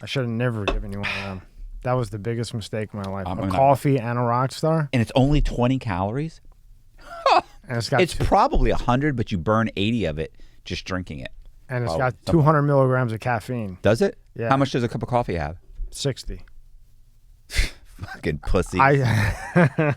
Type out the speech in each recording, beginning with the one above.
should have never given you one of them. That was the biggest mistake of my life. I'm coffee and a Rockstar. And it's only 20 calories? And it's probably 100, but you burn 80 of it just drinking it. And it's got 200 milligrams of caffeine. Does it? Yeah. How much does a cup of coffee have? 60. Fucking pussy. I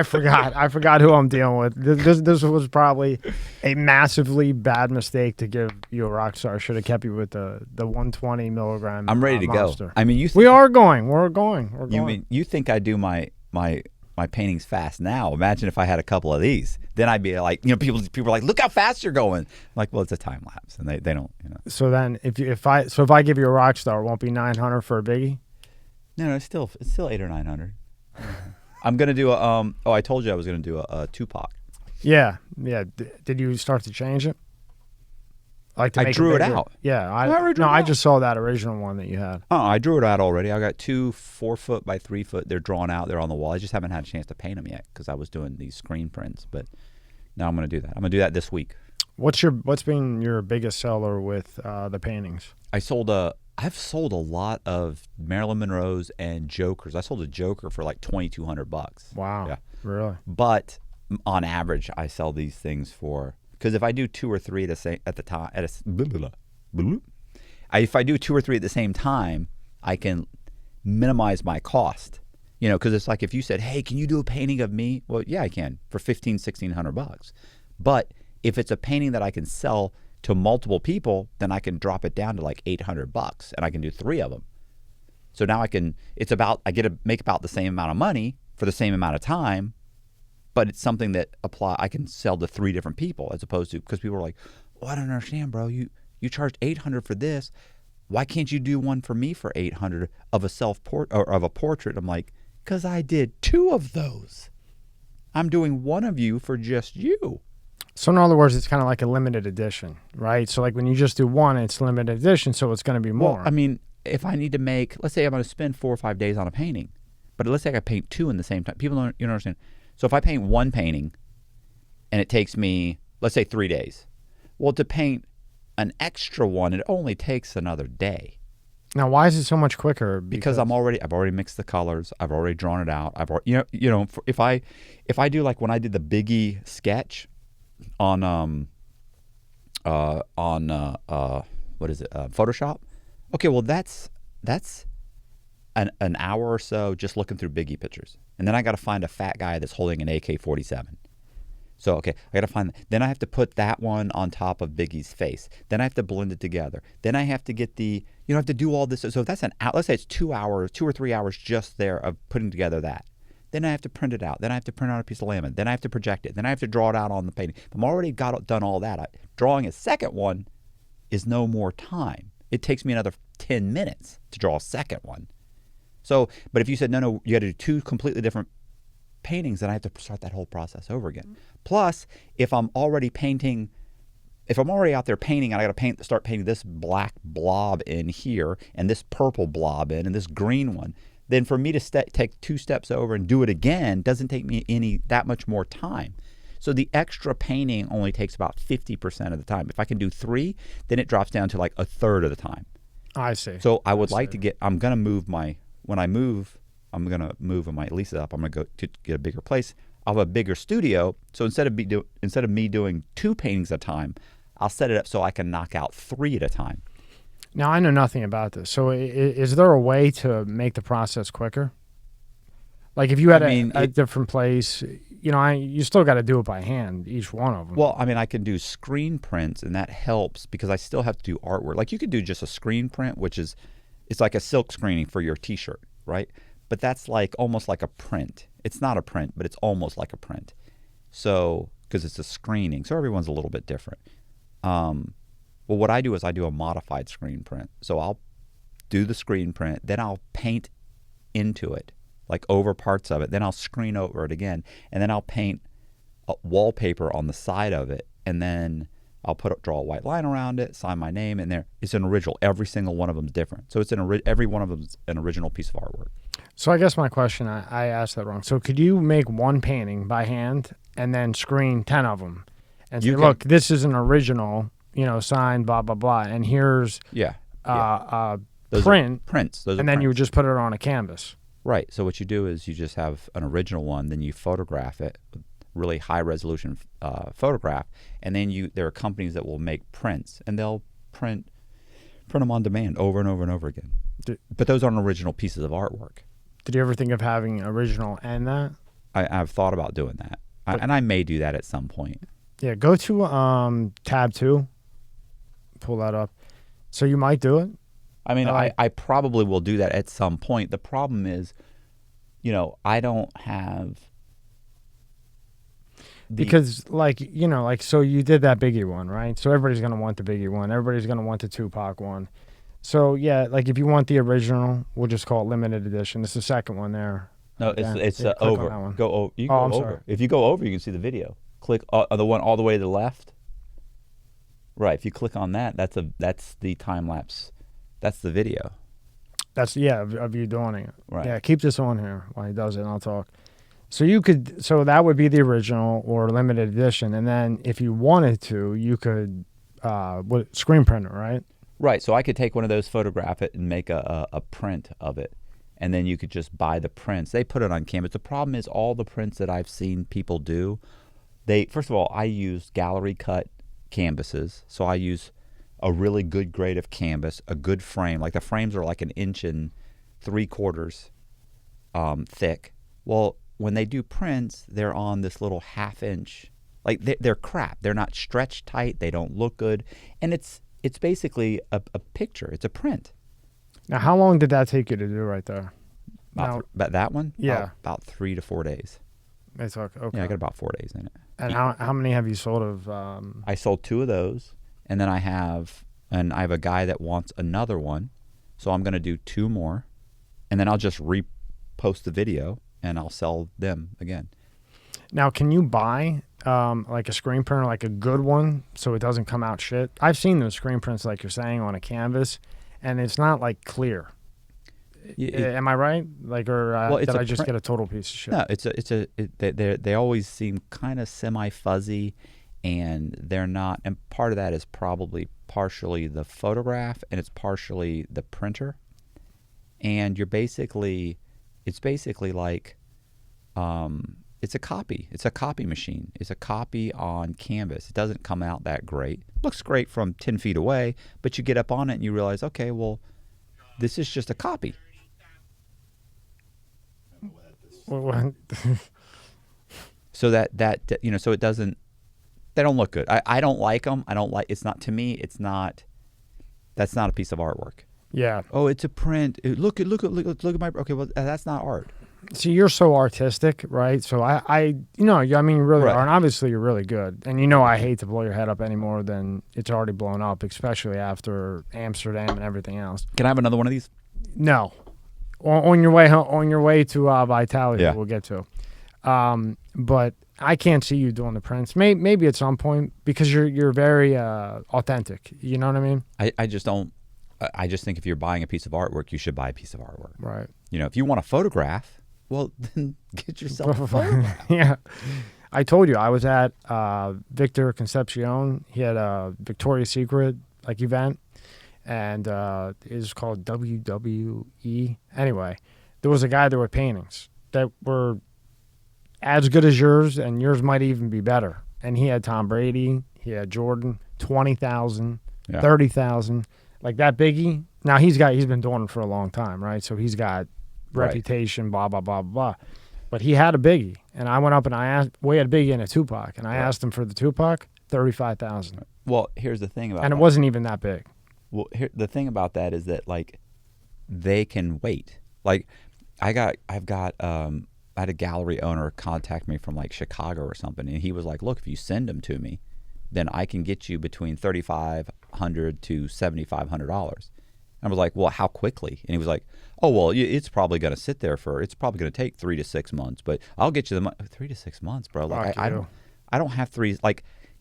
forgot. I forgot who I'm dealing with. This was probably a massively bad mistake to give you a Rockstar. I should have kept you with the 120 milligram. I'm ready to Monster. go. I mean, we are going. We're going. You think I do my paintings fast now? Imagine if I had a couple of these. Then I'd be like, people are like, look how fast you're going. I'm like, well, it's a time lapse, and they don't. So then, if I give you a Rockstar, it won't be 900 for a biggie. No, it's still 800 or 900. I'm gonna do a I told you I was gonna do a Tupac. Yeah. Did you start to change it? Like to I make drew it bigger? out. Yeah, I just saw that original one that you had. I drew it out already. I got 2 4-foot by 3-foot. They're drawn out. They're on the wall. I just haven't had a chance to paint them yet because I was doing these screen prints. But now I'm gonna do that. I'm gonna do that this week. What's been your biggest seller with the paintings? I've sold a lot of Marilyn Monroe's and Jokers. I sold a Joker for like $2,200. Wow. Yeah. Really? But on average, I sell these things for, because if I do 2 or 3 if I do 2 or 3 at the same time, I can minimize my cost. Because it's like if you said, hey, can you do a painting of me? Well, yeah, I can for $1,500-$1,600. But if it's a painting that I can sell to multiple people, then I can drop it down to like $800 and I can do 3 of them. So now I get to make about the same amount of money for the same amount of time, but it's something that I can sell to 3 different people as opposed to, because people are like, I don't understand, bro. You charged $800 for this. Why can't you do one for me for $800 of a self-portrait or of a portrait? I'm like, because I did 2 of those. I'm doing one of you for just you. So in other words, it's kind of like a limited edition, right? So like when you just do one, it's limited edition, so it's going to be more. Well, I mean, if I need to make, let's say I'm going to spend 4 or 5 days on a painting, but let's say I paint 2 in the same time. People don't understand. So if I paint one painting and it takes me, let's say 3 days. Well, to paint an extra one, it only takes another day. Now, why is it so much quicker? Because I've already mixed the colors. I've already drawn it out. I've already, if I do like when I did the Biggie sketch on what is it, Photoshop? Okay, well that's an hour or so just looking through Biggie pictures, and then I got to find a fat guy that's holding an AK-47. So okay, I got to find. Then I have to put that one on top of Biggie's face. Then I have to blend it together. Then I have to get the, I have to do all this. So if that's let's say it's 2 hours, 2 or 3 hours just there of putting together that. Then I have to print it out. Then I have to print out a piece of laminate. Then I have to project it. Then I have to draw it out on the painting. If I'm already done all that, drawing a second one is no more time. It takes me another 10 minutes to draw a second one. So, but if you said, no, you got to do 2 completely different paintings, then I have to start that whole process over again. Mm-hmm. Plus, if I'm already out there painting, and I got to start painting this black blob in here, and this purple blob in, and this green one, then for me to take 2 steps over and do it again doesn't take me that much more time. So the extra painting only takes about 50% of the time. If I can do 3, then it drops down to like a third of the time. I see. So I would like to get, I'm going to move when I move, I'm going to move and my lease up. I'm going to go to get a bigger place. I'll have a bigger studio. So instead of me doing 2 paintings at a time, I'll set it up so I can knock out 3 at a time. Now, I know nothing about this. So is there a way to make the process quicker? Like if you had a different place, you still got to do it by hand, each one of them. Well, I mean, I can do screen prints, and that helps because I still have to do artwork. Like you could do just a screen print, it's like a silk screening for your T-shirt, right? But that's like almost like a print. It's not a print, but it's almost like a print. So, because it's a screening, so everyone's a little bit different. Well, what I do is I do a modified screen print. So I'll do the screen print, then I'll paint into it, like over parts of it. Then I'll screen over it again, and then I'll paint a wallpaper on the side of it, and then I'll draw a white line around it, sign my name in there. It's an original. Every single one of them is different. So it's every one of them is an original piece of artwork. So I guess my question, I asked that wrong. So could you make one painting by hand and then screen 10 of them and say, look, this is an original, signed, blah, blah, blah, and here's Those print, are prints. Those are and then prints. you would just put it on a canvas. Right. So what you do is you just have an original one, then you photograph it with really high resolution photograph, and then there are companies that will make prints, and they'll print them on demand over and over and over again. But those aren't original pieces of artwork. Did you ever think of having original and that? I've thought about doing that, and I may do that at some point. Yeah, go to tab 2. Pull that up. So you might do it. I mean, I probably will do that at some point. The problem is, I don't have because so you did that Biggie one, right? So everybody's gonna want the Biggie one. Everybody's gonna want the Tupac one. So yeah, like if you want the original, we'll just call it limited edition. It's the second one there. No, it's over. Go over. You go I'm over. sorry. If you go over, you can see the video. Click the one all the way to the left. Right. If you click on that, that's the time lapse. That's the video. That's of you doing it. Right. Yeah, keep this on here while he does it, and I'll talk. So that would be the original or limited edition, and then if you wanted to, you could screen printer, right? Right. So I could take one of those, photograph it, and make a print of it, and then you could just buy the prints. They put it on canvas. The problem is all the prints that I've seen people do, first of all, I use gallery cut canvases, so I use a really good grade of canvas, a good frame. Like the frames are like 1 3/4 inches thick. Well, when they do prints, they're on this little 1/2 inch. Like they're crap. They're not stretched tight. They don't look good, and it's basically a picture. It's a print. Now, how long did that take you to do right there? About that one? Yeah, about 3 to 4 days. It's okay. Yeah, I got about 4 days in it. And how many have you sold of? I sold 2 of those, and then I have a guy that wants another one, so I'm going to do 2 more, and then I'll just repost the video and I'll sell them again. Now, can you buy like a screen printer, like a good one, so it doesn't come out shit? I've seen those screen prints, like you're saying, on a canvas, and it's not like clear. Am I right? Like, or did I just get a total piece of shit? No, they always seem kind of semi-fuzzy, and they're not. And part of that is probably partially the photograph, and it's partially the printer. And it's basically like, it's a copy. It's a copy machine. It's a copy on canvas. It doesn't come out that great. It looks great from 10 feet away, but you get up on it and you realize, okay, well, this is just a copy. So so it doesn't. They don't look good. I don't like them. It's not, to me. It's not. That's not a piece of artwork. Yeah. Oh, it's a print. Look at my. Okay, well, that's not art. See, you're so artistic, right? So I really Right. are, and obviously you're really good. And I hate to blow your head up any more than it's already blown up, especially after Amsterdam and everything else. Can I have another one of these? No. On your way to Vitalia, Yeah. we'll get to. But I can't see you doing the prints. Maybe at some point, because you're very authentic. You know what I mean? I just don't. I just think if you're buying a piece of artwork, you should buy a piece of artwork. Right. If you want a photograph, well, then get yourself a photograph. Yeah. I told you, I was at Victor Concepcion. He had a Victoria's Secret event, and it was called WWE. Anyway, there was a guy there with paintings that were as good as yours, and yours might even be better. And he had Tom Brady, he had Jordan, 20,000, Yeah. 30,000, like that Biggie. Now he's been doing it for a long time, right? So he's got reputation, blah blah blah blah. But he had a Biggie, and I went up and we had a Biggie and a Tupac, and I asked him for the Tupac, 35,000. Well, here's the thing about and that. It wasn't even that big. Well, the thing about that is that they can wait. I had a gallery owner contact me from Chicago or something, and he was like, "Look, if you send them to me, then I can get you between $3,500 to $7,500." I was like, "Well, how quickly?" And he was like, "Oh, well, it's probably going to sit there it's probably going to take 3 to 6 months, but I'll get you the money." 3 to 6 months, bro. I don't have 3.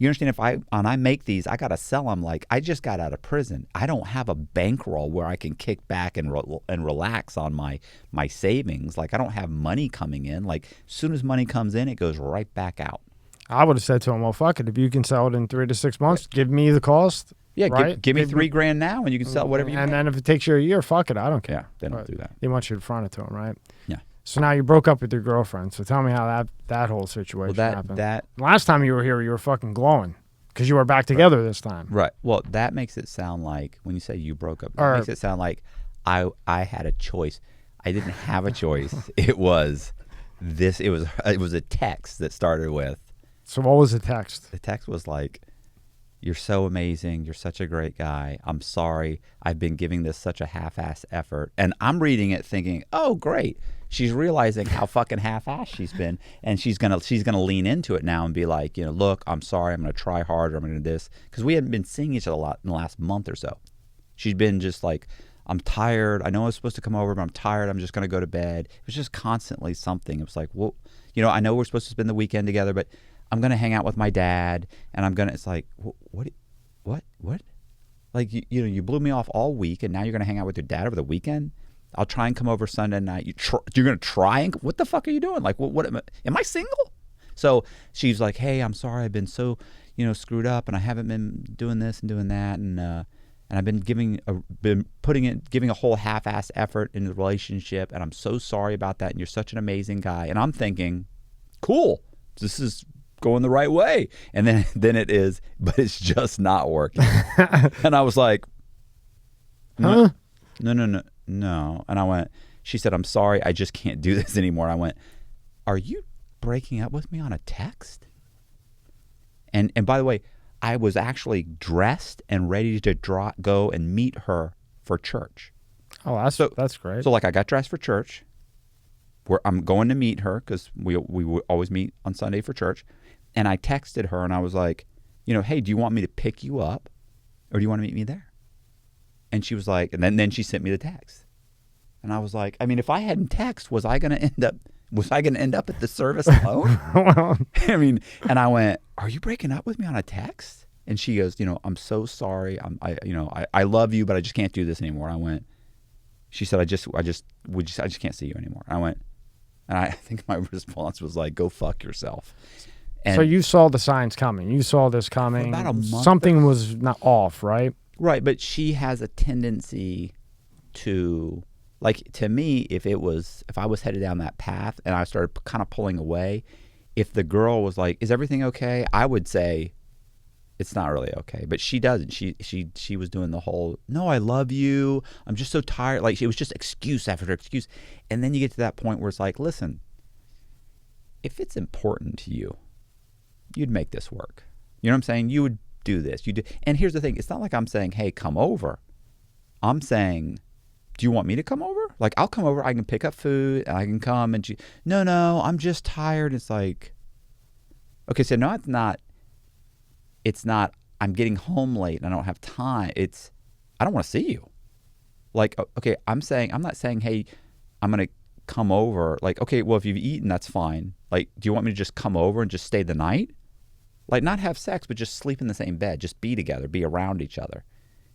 You understand? If I make these, I got to sell them. I just got out of prison. I don't have a bankroll where I can kick back and relax on my savings. I don't have money coming in. As soon as money comes in, it goes right back out. I would have said to him, "Well, fuck it. If you can sell it in 3 to 6 months, give me the cost." Yeah, right? give me $3,000 now, and you can sell whatever you And want. then if it takes you a year, fuck it, I don't care. Yeah, they don't But do that. They want you to front it to them, right? Yeah. So now you broke up with your girlfriend. So tell me how that whole situation happened. Last time you were here, you were fucking glowing because you were back together this time. Right. Well, that makes it sound like when you say you broke up, it makes it sound like I had a choice. I didn't have a choice. It was a text that started with. So what was the text? The text was like, "You're so amazing. You're such a great guy. I'm sorry. I've been giving this such a half-ass effort." And I'm reading it thinking, "Oh, great. She's realizing how fucking half-assed she's been, and she's gonna lean into it now and be like, look, I'm sorry. I'm gonna try harder. I'm gonna do this." Because we hadn't been seeing each other a lot in the last month or so. She's been just like, "I'm tired. I know I was supposed to come over, but I'm tired. I'm just gonna go to bed." It was just constantly something. It was like, well, I know we're supposed to spend the weekend together, but I'm gonna hang out with my dad, and it's like, what? Like you blew me off all week, and now you're gonna hang out with your dad over the weekend? I'll try and come over Sunday night. You're gonna try and what the fuck are you doing? Like, what am I single? So she's like, "Hey, I'm sorry. I've been so screwed up, and I haven't been doing this and doing that, and I've been giving a whole half-ass effort in the relationship, and I'm so sorry about that. And you're such an amazing guy." And I'm thinking, cool, this is going the right way. And then it is, but it's just not working. And I was like, huh? No. And I went, she said, "I'm sorry, I just can't do this anymore." And I went, "Are you breaking up with me on a text?" And by the way, I was actually dressed and ready to go and meet her for church. Oh, that's great. So like I got dressed for church. I'm going to meet her because we would always meet on Sunday for church. And I texted her and I was like, "Hey, do you want me to pick you up, or do you want to meet me there?" And she was like, and then she sent me the text. And I was like, I mean, if I hadn't text, was I going to end up at the service alone? I mean, and I went, "Are you breaking up with me on a text?" And she goes, "I'm so sorry. I love you, but I just can't do this anymore." I went, she said, I just can't see you anymore. I went, and I think my response was like, "Go fuck yourself." And so you saw the signs coming. You saw this coming. About a month. Something was not off, right? Right, but she has a tendency to, like, to me, if I was headed down that path and I started kind of pulling away, if the girl was like, "Is everything okay?" I would say, "It's not really okay." But she doesn't. She was doing the whole, "No, I love you. I'm just so tired." Like, it was just excuse after excuse. And then you get to that point where it's like, listen, if it's important to you, you'd make this work. You know what I'm saying? You would do this. You do. And here's the thing. It's not like I'm saying, "Hey, come over." I'm saying, "Do you want me to come over? Like, I'll come over. I can pick up food and I can come." And no, I'm just tired. It's like, okay, so no, it's not, I'm getting home late and I don't have time. It's, I don't want to see you. Like, okay, I'm not saying, "Hey, I'm going to come over." Like, okay, well, if you've eaten, that's fine. Like, do you want me to just come over and just stay the night? Like, not have sex, but just sleep in the same bed, just be together, be around each other.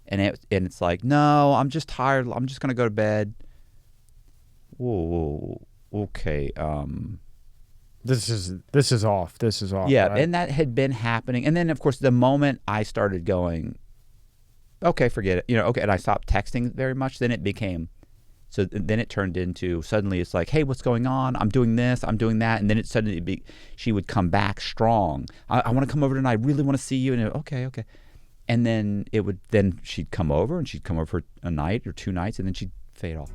And it's like, "No, I'm just tired. I'm just going to go to bed." Whoa, okay. This is off. This is off. Yeah, right? and that had been happening. And then, of course, the moment I started going, "Okay, forget it," okay, and I stopped texting very much, then it became, so then it turned into, suddenly it's like, "Hey, what's going on? I'm doing this, I'm doing that." And then it suddenly, she would come back strong. I want to come over tonight. I really want to see you. And okay. And then she'd come over, and she'd come over for a night or 2 nights, and then she'd fade off.